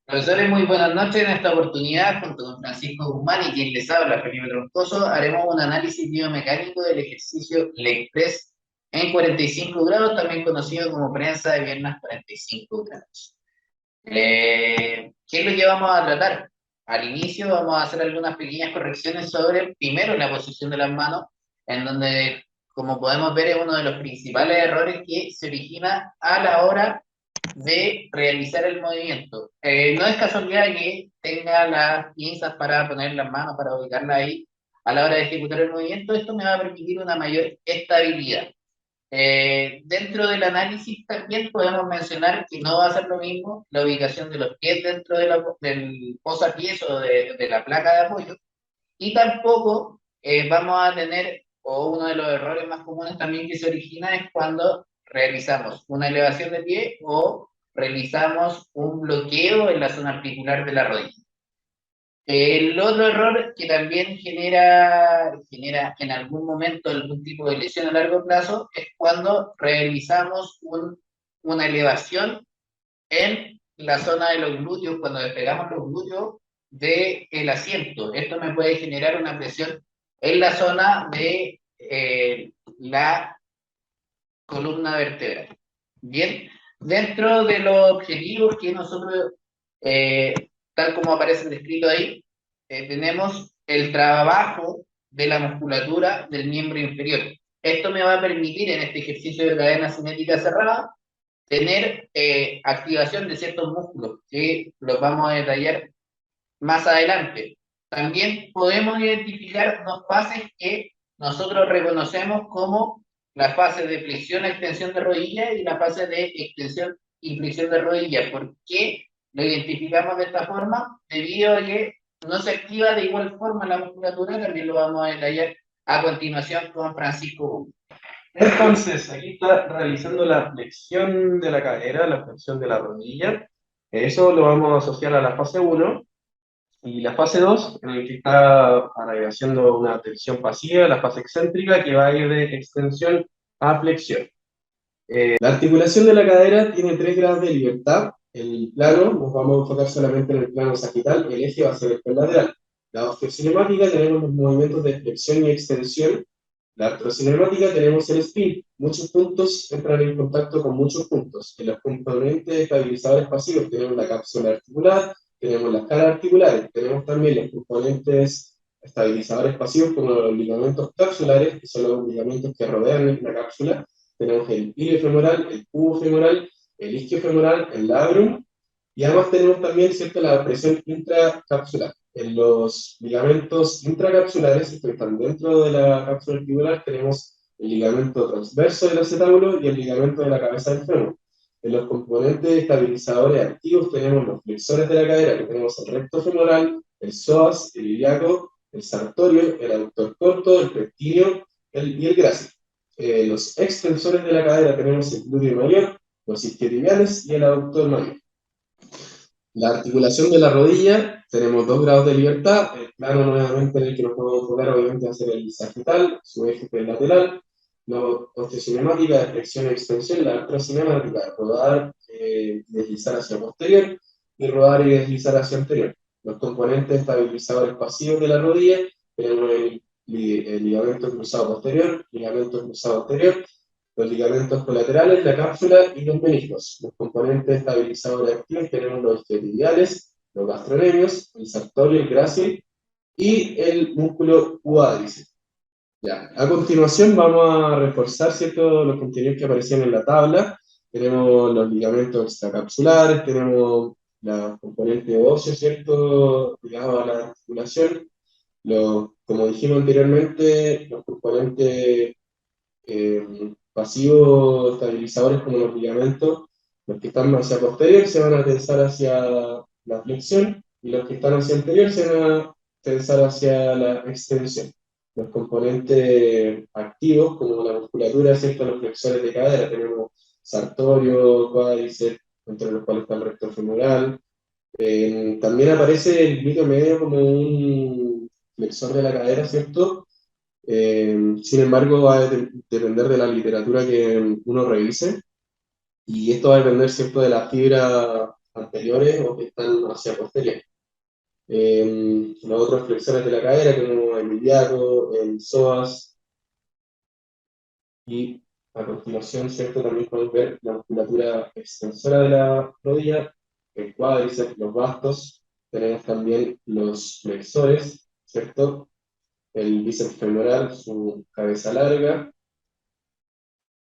Profesores, muy buenas noches. En esta oportunidad, junto con Francisco Guzmán y quien les habla, Felipe Troncoso, haremos un análisis biomecánico del ejercicio leg press en 45 grados, también conocido como prensa de piernas 45 grados. ¿Qué es lo que vamos a tratar? Al inicio vamos a hacer algunas pequeñas correcciones sobre, primero, la posición de las manos, en donde, como podemos ver, es uno de los principales errores que se origina a la hora de realizar el movimiento. No es casualidad que tenga las pinzas para poner las manos, para ubicarla ahí a la hora de ejecutar el movimiento. Esto me va a permitir una mayor estabilidad. Dentro del análisis también podemos mencionar que no va a ser lo mismo la ubicación de los pies dentro del posapiés o de la placa de apoyo, y tampoco vamos a tener, o uno de los errores más comunes también que se origina es cuando realizamos una elevación de pie o realizamos un bloqueo en la zona articular de la rodilla. El otro error que también genera en algún momento algún tipo de lesión a largo plazo es cuando realizamos una elevación en la zona de los glúteos, cuando despegamos los glúteos del asiento. Esto me puede generar una presión en la zona de la columna vertebral. Bien, dentro de los objetivos que nosotros, eh, tal como aparece descrito ahí, tenemos el trabajo de la musculatura del miembro inferior. Esto me va a permitir en este ejercicio de cadena cinética cerrada tener activación de ciertos músculos que los vamos a detallar más adelante. También podemos identificar dos fases que nosotros reconocemos como la fase de flexión-extensión de rodilla y la fase de extensión y flexión de rodilla. ¿Por qué lo identificamos de esta forma? Debido a que no se activa de igual forma la musculatura, también lo vamos a detallar a continuación con Francisco Gómez. Entonces, aquí está realizando la flexión de la cadera, la flexión de la rodilla. Eso lo vamos a asociar a la fase uno y la fase 2 en el que está ahora haciendo una tensión pasiva, la fase excéntrica, que va a ir de extensión a flexión. La articulación de la cadera tiene 3 grados de libertad. El plano, nos vamos a enfocar solamente en el plano sagital, el eje va a ser el lateral. La osteocinemática tenemos los movimientos de flexión y extensión. La artrocinemática tenemos el spin. Muchos puntos entran en contacto con muchos puntos. En los componentes estabilizadores pasivos tenemos la cápsula articular, tenemos las caras articulares, tenemos también los componentes estabilizadores pasivos como los ligamentos capsulares, que son los ligamentos que rodean la cápsula. Tenemos el iliofemoral, el cubofemoral, el isquiofemoral, el labrum, y además tenemos también, ¿cierto?, la presión intracapsular. En los ligamentos intracapsulares, que están dentro de la cápsula articular, tenemos el ligamento transverso del acetábulo y el ligamento de la cabeza del fémur. En los componentes estabilizadores activos tenemos los flexores de la cadera, que tenemos el recto femoral, el psoas, el ilíaco, el sartorio, el aductor corto, el pectíneo y el grácil. Los extensores de la cadera tenemos el glúteo mayor, los isquiotibiales y el aductor mayor. La articulación de la rodilla, tenemos 2 grados de libertad, el plano nuevamente en el que nos podemos enfocar obviamente va a ser el sagital, su eje lateral, la osteocinemática de flexión y extensión, la artrocinemática de rodar y deslizar hacia posterior, y rodar y deslizar hacia anterior. Los componentes estabilizadores pasivos de la rodilla, tenemos el ligamento cruzado posterior, ligamento cruzado anterior, los ligamentos colaterales, la cápsula y los meniscos. Los componentes estabilizadores activos tenemos los isquiotibiales, los gastrocnemios, el sartorio, el grácil y el músculo cuádriceps. Ya. A continuación vamos a reforzar, ¿cierto?, los contenidos que aparecían en la tabla. Tenemos los ligamentos extracapsulares, tenemos la componente óseo, ¿cierto?, ligado a la articulación. Como dijimos anteriormente, los componentes pasivos estabilizadores como los ligamentos, los que están hacia posterior se van a tensar hacia la flexión y los que están hacia anterior se van a tensar hacia la extensión. Los componentes activos, como la musculatura, ¿cierto?, los flexores de cadera, tenemos sartorio, cuádriceps, entre los cuales está el recto femoral. También aparece el glúteo medio como un flexor de la cadera, ¿cierto? Sin embargo, va a depender de la literatura que uno revise, y esto va a depender, ¿cierto?, de la fibra anteriores o que están hacia posteriores. Los otros flexores de la cadera, como el ilíaco, el psoas, y a continuación, ¿cierto? También podemos ver la musculatura extensora de la rodilla, el cuádriceps, los bastos, tenemos también los flexores, ¿cierto? El bíceps femoral, su cabeza larga,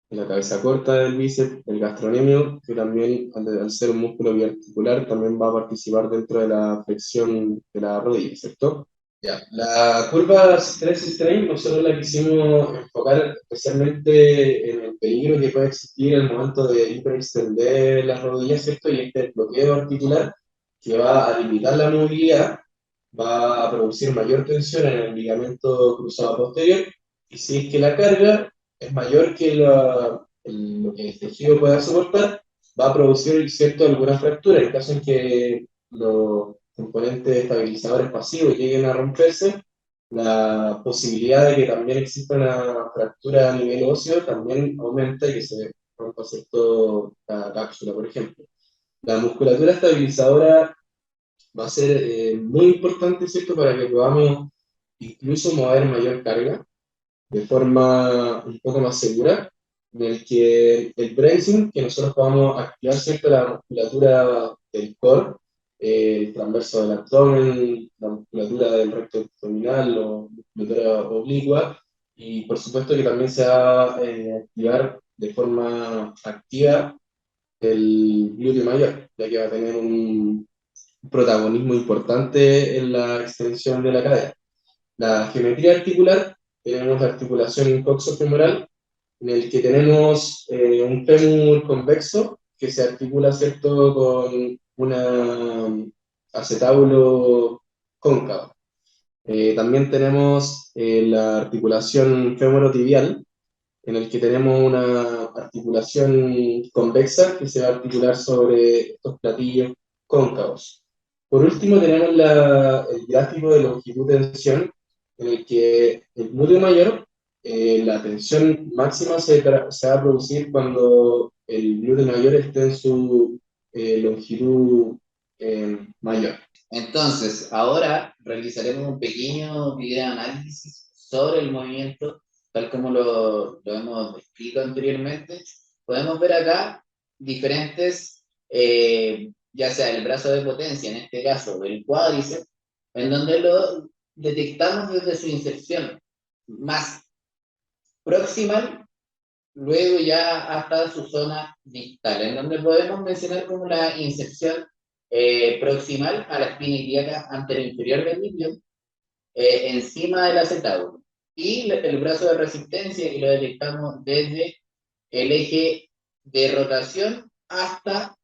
la cabeza corta del bíceps, el gastrocnemio, que también al ser un músculo biarticular también va a participar dentro de la flexión de la rodilla, ¿cierto? Ya, la curva stress-strain nosotros la quisimos enfocar especialmente en el peligro que puede existir en el momento de hiperextender las rodillas, ¿cierto? Y este bloqueo articular que va a limitar la movilidad, va a producir mayor tensión en el ligamento cruzado posterior, y si es que la carga es mayor que lo que el tejido pueda soportar, va a producir, ¿cierto?, alguna fractura. En caso en que los componentes estabilizadores pasivos lleguen a romperse, la posibilidad de que también exista una fractura a nivel óseo también aumenta y que se rompa, ¿cierto?, la cápsula, por ejemplo. La musculatura estabilizadora va a ser muy importante, ¿cierto?, para que podamos incluso mover mayor carga de forma un poco más segura, en el que el bracing, que nosotros podamos activar, ¿cierto?, la musculatura del core, el transverso del abdomen, la musculatura del recto abdominal o musculatura oblicua, y por supuesto que también se va a activar de forma activa el glúteo mayor, ya que va a tener un protagonismo importante en la extensión de la cadera. La geometría articular, tenemos la articulación coxofemoral, en el que tenemos un fémur convexo que se articula, ¿cierto?, con un acetábulo cóncavo. También tenemos la articulación femorotibial, en el que tenemos una articulación convexa que se va a articular sobre estos platillos cóncavos. Por último, tenemos el gráfico de longitud-tensión, en el que el glúteo mayor, la tensión máxima se va a producir cuando el glúteo mayor esté en su longitud mayor. Entonces, ahora realizaremos un pequeño video análisis sobre el movimiento, tal como lo hemos descrito anteriormente. Podemos ver acá diferentes, ya sea el brazo de potencia, en este caso el cuádriceps, en donde lo detectamos desde su inserción más proximal, luego ya hasta su zona distal, en donde podemos mencionar como la inserción proximal a la espina ilíaca anteroinferior del isquio, encima del acetábulo. Y el brazo de resistencia, que lo detectamos desde el eje de rotación hasta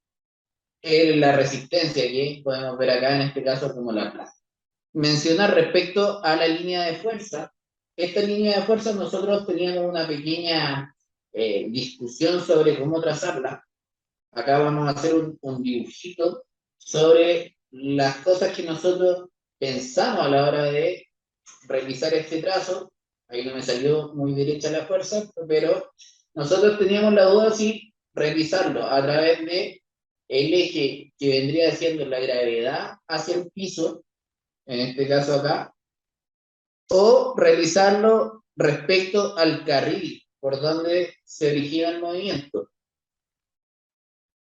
la resistencia, que podemos ver acá en este caso como la placa. Mencionar respecto a la línea de fuerza. Esta línea de fuerza nosotros teníamos una pequeña discusión sobre cómo trazarla. Acá vamos a hacer un dibujito sobre las cosas que nosotros pensamos a la hora de realizar este trazo. Ahí no me salió muy derecha la fuerza, pero nosotros teníamos la duda si realizarlo a través de el eje que vendría siendo la gravedad hacia el piso, en este caso acá, o realizarlo respecto al carril por donde se dirigía el movimiento.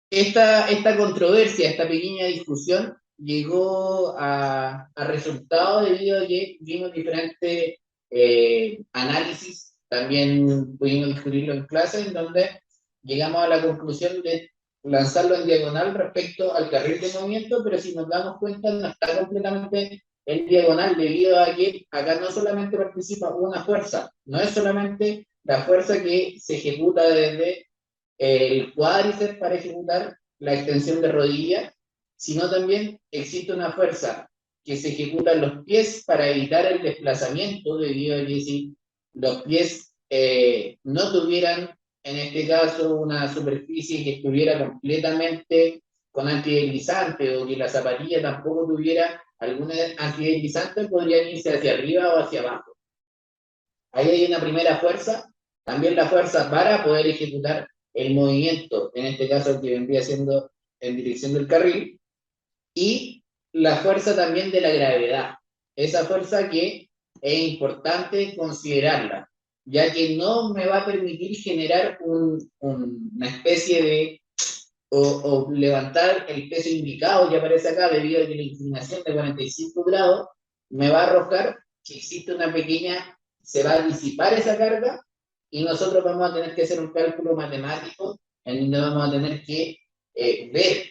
Esta controversia, esta pequeña discusión, llegó a resultados debido a que vimos diferentes análisis, también pudimos discutirlo en clase, en donde llegamos a la conclusión de lanzarlo en diagonal respecto al carril de movimiento, pero si nos damos cuenta no está completamente en diagonal debido a que acá no solamente participa una fuerza, no es solamente la fuerza que se ejecuta desde el cuádriceps para ejecutar la extensión de rodilla, sino también existe una fuerza que se ejecuta en los pies para evitar el desplazamiento, debido a que si los pies no tuvieran, en este caso, una superficie que estuviera completamente con antideslizante o que la zapatilla tampoco tuviera algún antideslizante, podrían irse hacia arriba o hacia abajo. Ahí hay una primera fuerza, también la fuerza para poder ejecutar el movimiento, en este caso que vendría siendo en dirección del carril, y la fuerza también de la gravedad. Esa fuerza que es importante considerarla, ya que no me va a permitir generar una especie de, o levantar el peso indicado que aparece acá, debido a que la inclinación de 45 grados me va a arrojar que existe una pequeña, se va a disipar esa carga, y nosotros vamos a tener que hacer un cálculo matemático en donde vamos a tener que ver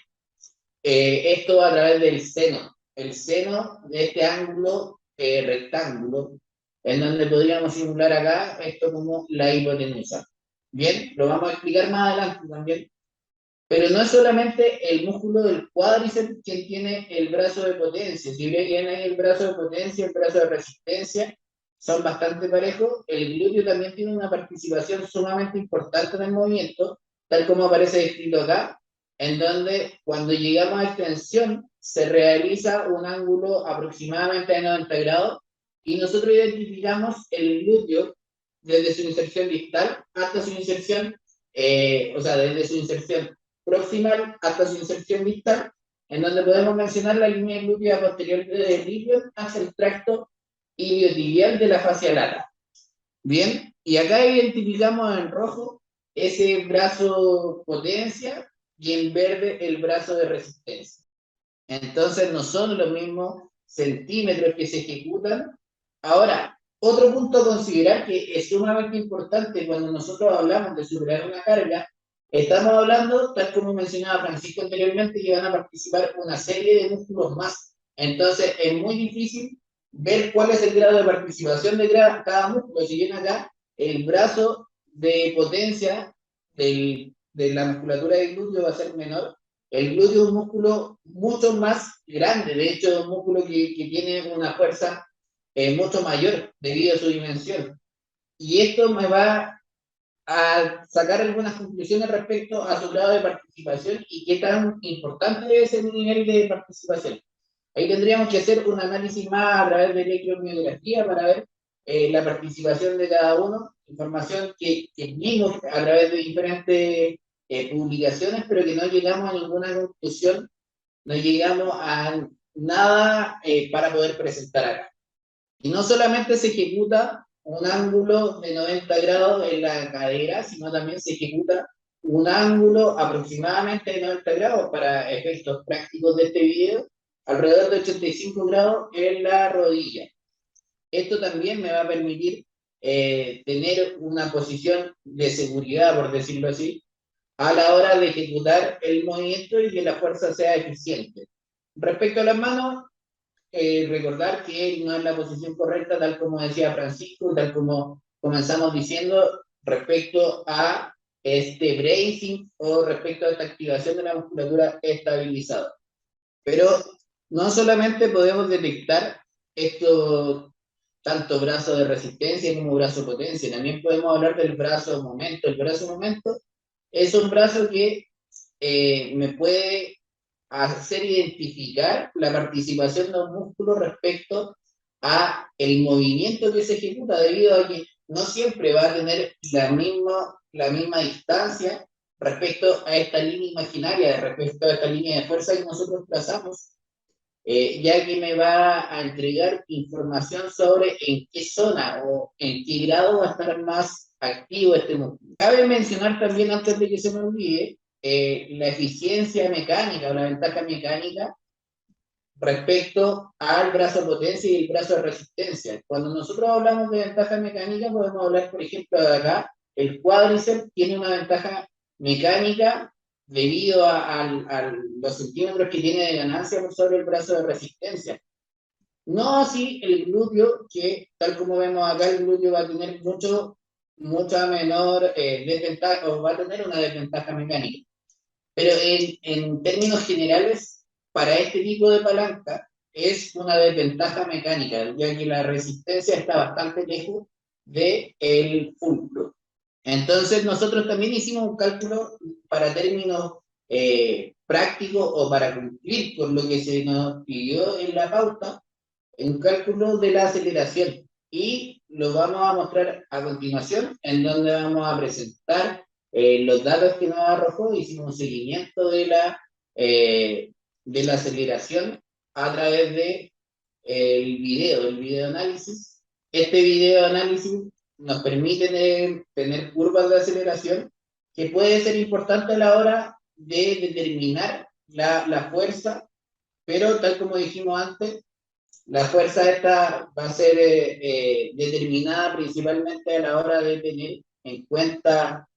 esto a través del seno, el seno de este ángulo rectángulo, en donde podríamos simular acá esto como la hipotenusa. Bien, lo vamos a explicar más adelante también, pero no es solamente el músculo del cuádriceps quien tiene el brazo de potencia. Si bien hay el brazo de potencia, el brazo de resistencia, son bastante parejos, el glúteo también tiene una participación sumamente importante en el movimiento, tal como aparece descrito acá, en donde cuando llegamos a extensión se realiza un ángulo aproximadamente de 90 grados, y nosotros identificamos el glúteo desde su inserción distal hasta su inserción, o sea, desde su inserción proximal hasta su inserción distal, en donde podemos mencionar la línea glútea posterior del ilio hacia el tracto iliotibial de la fascia lata. Bien, y acá identificamos en rojo ese brazo potencia y en verde el brazo de resistencia. Entonces no son los mismos centímetros que se ejecutan. Ahora, otro punto a considerar que es sumamente importante cuando nosotros hablamos de superar una carga, estamos hablando, tal como mencionaba Francisco anteriormente, que van a participar una serie de músculos más. Entonces es muy difícil ver cuál es el grado de participación de cada músculo. Si bien acá el brazo de potencia de la musculatura del glúteo va a ser menor, el glúteo es un músculo mucho más grande, de hecho es un músculo que tiene una fuerza mucho mayor debido a su dimensión. Y esto me va a sacar algunas conclusiones respecto a su grado de participación y qué tan importante es el nivel de participación. Ahí tendríamos que hacer un análisis más a través de electromiografía para ver la participación de cada uno, información que vimos a través de diferentes publicaciones, pero que no llegamos a ninguna conclusión, no llegamos a nada para poder presentar acá. Y no solamente se ejecuta un ángulo de 90 grados en la cadera, sino también se ejecuta un ángulo aproximadamente de 90 grados para efectos prácticos de este video, alrededor de 85 grados en la rodilla. Esto también me va a permitir tener una posición de seguridad, por decirlo así, a la hora de ejecutar el movimiento y que la fuerza sea eficiente. Respecto a las manos, recordar que no es la posición correcta, tal como decía Francisco, tal como comenzamos diciendo, respecto a este bracing o respecto a esta activación de la musculatura estabilizada. Pero no solamente podemos detectar esto, tanto brazo de resistencia como brazo de potencia, también podemos hablar del brazo momento. El brazo momento es un brazo que me puede hacer identificar la participación de un músculo respecto a el movimiento que se ejecuta, debido a que no siempre va a tener la misma distancia respecto a esta línea imaginaria, respecto a esta línea de fuerza que nosotros trazamos, ya que me va a entregar información sobre en qué zona o en qué grado va a estar más activo este músculo. Cabe mencionar también, antes de que se me olvide, la eficiencia mecánica o la ventaja mecánica respecto al brazo de potencia y el brazo de resistencia. Cuando nosotros hablamos de ventaja mecánica, podemos hablar, por ejemplo, de acá, el cuádriceps tiene una ventaja mecánica debido a los centímetros que tiene de ganancia por sobre el brazo de resistencia. No así el glúteo, que tal como vemos acá, el glúteo va a tener mucha menor desventaja, o va a tener una desventaja mecánica. Pero en términos generales, para este tipo de palanca es una desventaja mecánica, ya que la resistencia está bastante lejos del fulcro. Entonces nosotros también hicimos un cálculo para términos prácticos o para cumplir con lo que se nos pidió en la pauta, un cálculo de la aceleración. Y lo vamos a mostrar a continuación, en donde vamos a presentar los datos que nos arrojó. Hicimos un seguimiento de la de la aceleración a través de el video análisis. Este video análisis nos permite tener curvas de aceleración que puede ser importante a la hora de determinar la fuerza, pero tal como dijimos antes, la fuerza esta va a ser determinada principalmente a la hora de tener en cuenta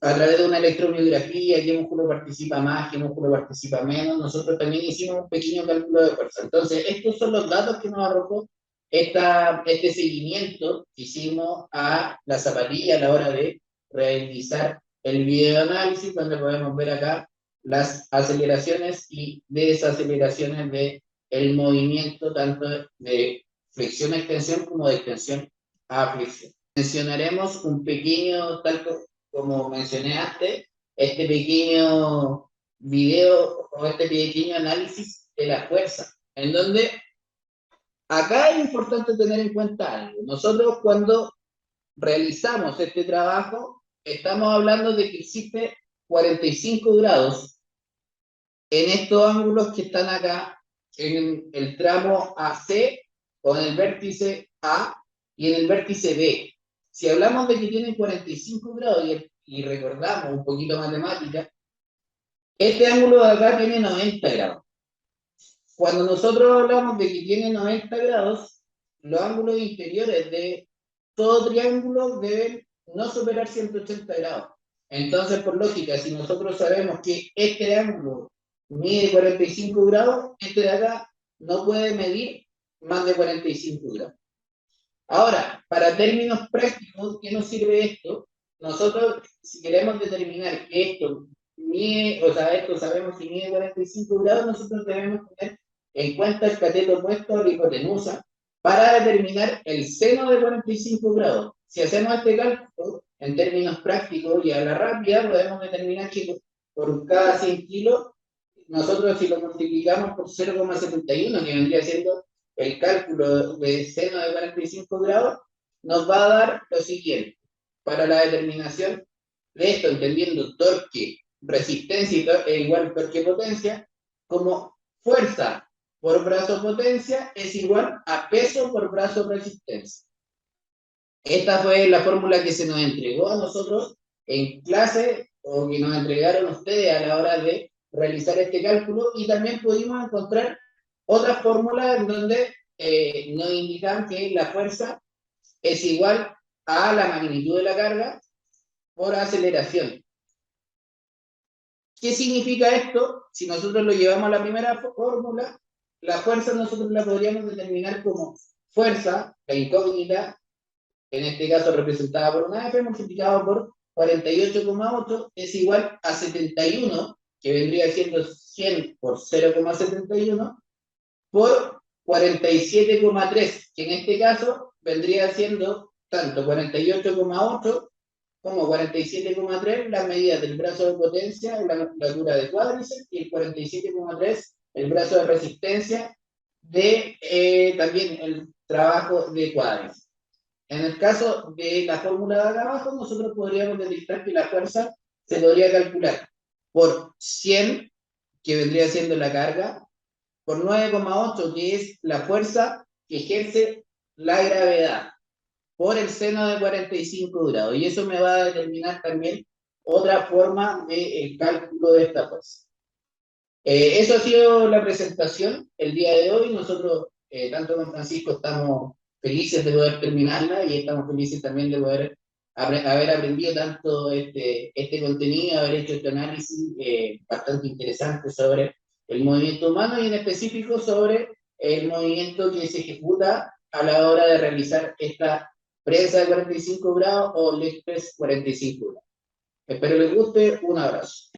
a través de una electromiografía, qué músculo participa más, qué músculo participa menos. Nosotros también hicimos un pequeño cálculo de fuerza. Entonces, estos son los datos que nos arrojó este seguimiento que hicimos a la zapatilla a la hora de realizar el videoanálisis, donde podemos ver acá las aceleraciones y desaceleraciones de el movimiento tanto de flexión a extensión como de extensión a flexión. Mencionaremos un pequeño, tal como mencioné antes, este pequeño video o este pequeño análisis de la fuerza, en donde acá es importante tener en cuenta algo. Nosotros cuando realizamos este trabajo, estamos hablando de que existe 45 grados en estos ángulos que están acá, en el tramo AC, o en el vértice A y en el vértice B. Si hablamos de que tienen 45 grados y recordamos un poquito matemática, este ángulo de acá tiene 90 grados. Cuando nosotros hablamos de que tiene 90 grados, los ángulos interiores de todo triángulo deben no superar 180 grados. Entonces, por lógica, si nosotros sabemos que este ángulo mide 45 grados, este de acá no puede medir más de 45 grados. Ahora, para términos prácticos, ¿qué nos sirve esto? Nosotros, si queremos determinar que esto mide, o sea, esto sabemos que mide 45 grados, nosotros debemos tener en cuenta el cateto opuesto a la hipotenusa para determinar el seno de 45 grados. Si hacemos este cálculo en términos prácticos y a la rápida, podemos determinar que por cada 100 kilos, nosotros si lo multiplicamos por 0,71, que vendría siendo el cálculo de seno de 45 grados, nos va a dar lo siguiente. Para la determinación de esto, entendiendo torque, resistencia igual torque potencia, como fuerza por brazo potencia es igual a peso por brazo resistencia. Esta fue la fórmula que se nos entregó a nosotros en clase o que nos entregaron ustedes a la hora de realizar este cálculo, y también pudimos encontrar otras fórmulas en donde nos indican que la fuerza es igual a la magnitud de la carga por aceleración. ¿Qué significa esto? Si nosotros lo llevamos a la primera fórmula, la fuerza nosotros la podríamos determinar como fuerza, la incógnita, en este caso representada por una F, multiplicado por 48,8, es igual a 71, que vendría siendo 100 por 0,71, por 47,3, que en este caso vendría siendo tanto 48,8 como 47,3 las medidas del brazo de potencia, la altura de cuádriceps, y el 47,3 el brazo de resistencia de también el trabajo de cuádriceps. En el caso de la fórmula de acá abajo, nosotros podríamos detectar que la fuerza se podría calcular por 100, que vendría siendo la carga, por 9,8, que es la fuerza que ejerce la gravedad, por el seno de 45 grados. Y eso me va a determinar también otra forma del cálculo de esta fuerza. Eso ha sido la presentación el día de hoy. Nosotros, tanto con Francisco, estamos felices de poder terminarla, y estamos felices también de poder haber aprendido tanto este contenido, haber hecho este análisis bastante interesante sobre el movimiento humano, y en específico sobre el movimiento que se ejecuta a la hora de realizar esta prensa de 45 grados o leg press 45 grados. Espero les guste. Un abrazo.